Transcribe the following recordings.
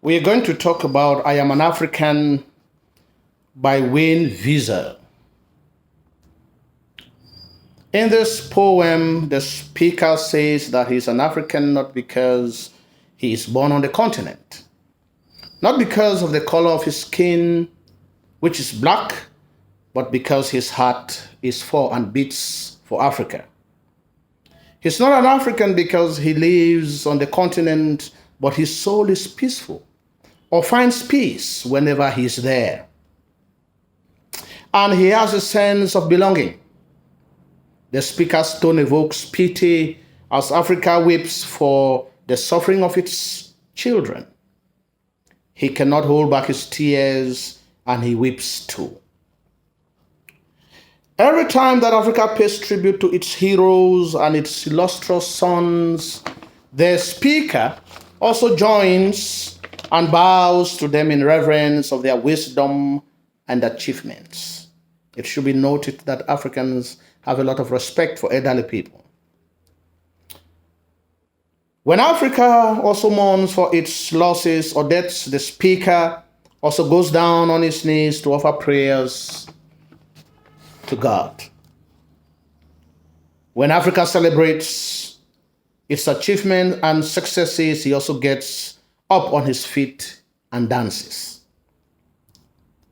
We are going to talk about I Am an African by Wayne Weiser. In this poem, the speaker says that he's an African not because he is born on the continent, not because of the color of his skin, which is black, but because his heart is for and beats for Africa. He's not an African because he lives on the continent, but his soul is peaceful or finds peace whenever he's there. And he has a sense of belonging. The speaker's tone evokes pity as Africa weeps for the suffering of its children. He cannot hold back his tears and he weeps too. Every time that Africa pays tribute to its heroes and its illustrious sons, the speaker also joins and bows to them in reverence of their wisdom and achievements. It should be noted that Africans have a lot of respect for elderly people. When Africa also mourns for its losses or deaths, the speaker also goes down on his knees to offer prayers to God. When Africa celebrates its achievements and successes, he also gets up on his feet and dances.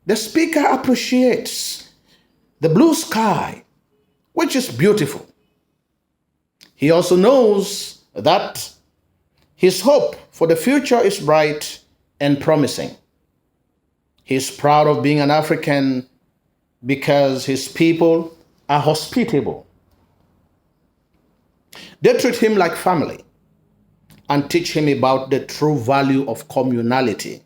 The speaker appreciates the blue sky, which is beautiful. He also knows that his hope for the future is bright and promising. He is proud of being an African because his people are hospitable. They treat him like family and teach him about the true value of communality.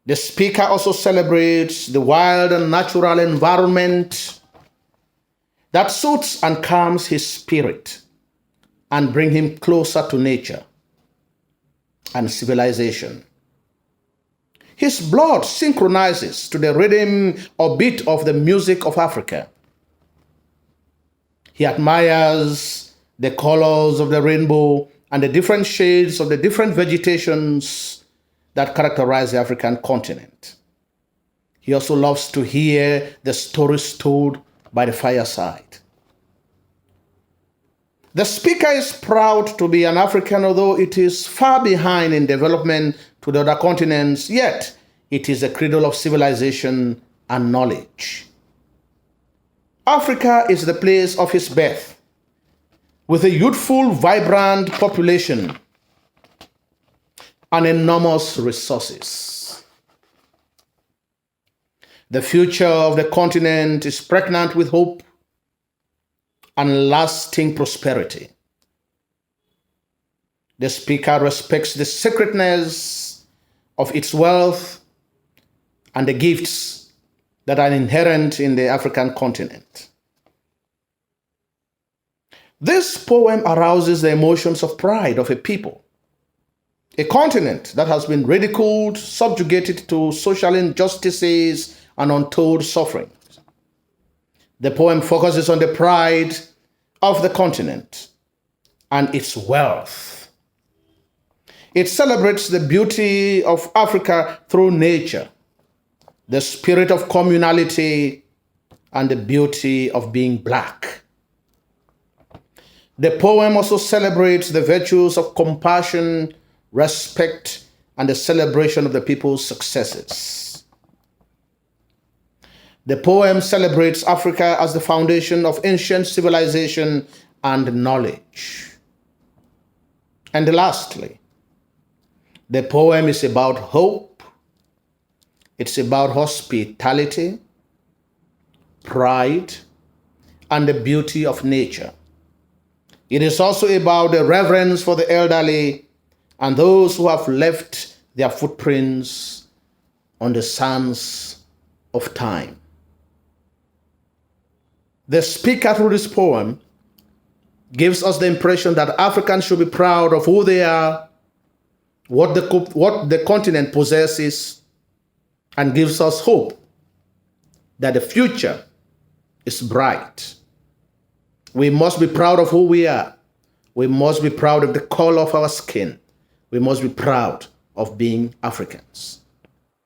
The speaker also celebrates the wild and natural environment that suits and calms his spirit and bring him closer to nature and civilization. His blood synchronizes to the rhythm or beat of the music of Africa. He admires the colors of the rainbow and the different shades of the different vegetations that characterize the African continent. He also loves to hear the stories told by the fireside. The speaker is proud to be an African, although it is far behind in development to the other continents, yet it is a cradle of civilization and knowledge. Africa is the place of his birth, with a youthful, vibrant population and enormous resources. The future of the continent is pregnant with hope and lasting prosperity. The speaker respects the sacredness of its wealth and the gifts that are inherent in the African continent. This poem arouses the emotions of pride of a people, a continent that has been ridiculed, subjugated to social injustices and untold suffering. The poem focuses on the pride of the continent and its wealth. It celebrates the beauty of Africa through nature, the spirit of communality, and the beauty of being black. The poem also celebrates the virtues of compassion, respect, and the celebration of the people's successes. The poem celebrates Africa as the foundation of ancient civilization and knowledge. And lastly, the poem is about hope. It's about hospitality, pride, and the beauty of nature. It is also about the reverence for the elderly and those who have left their footprints on the sands of time. The speaker through this poem gives us the impression that Africans should be proud of who they are, what the continent possesses, and gives us hope that the future is bright. We must be proud of who we are. We must be proud of the color of our skin. We must be proud of being Africans.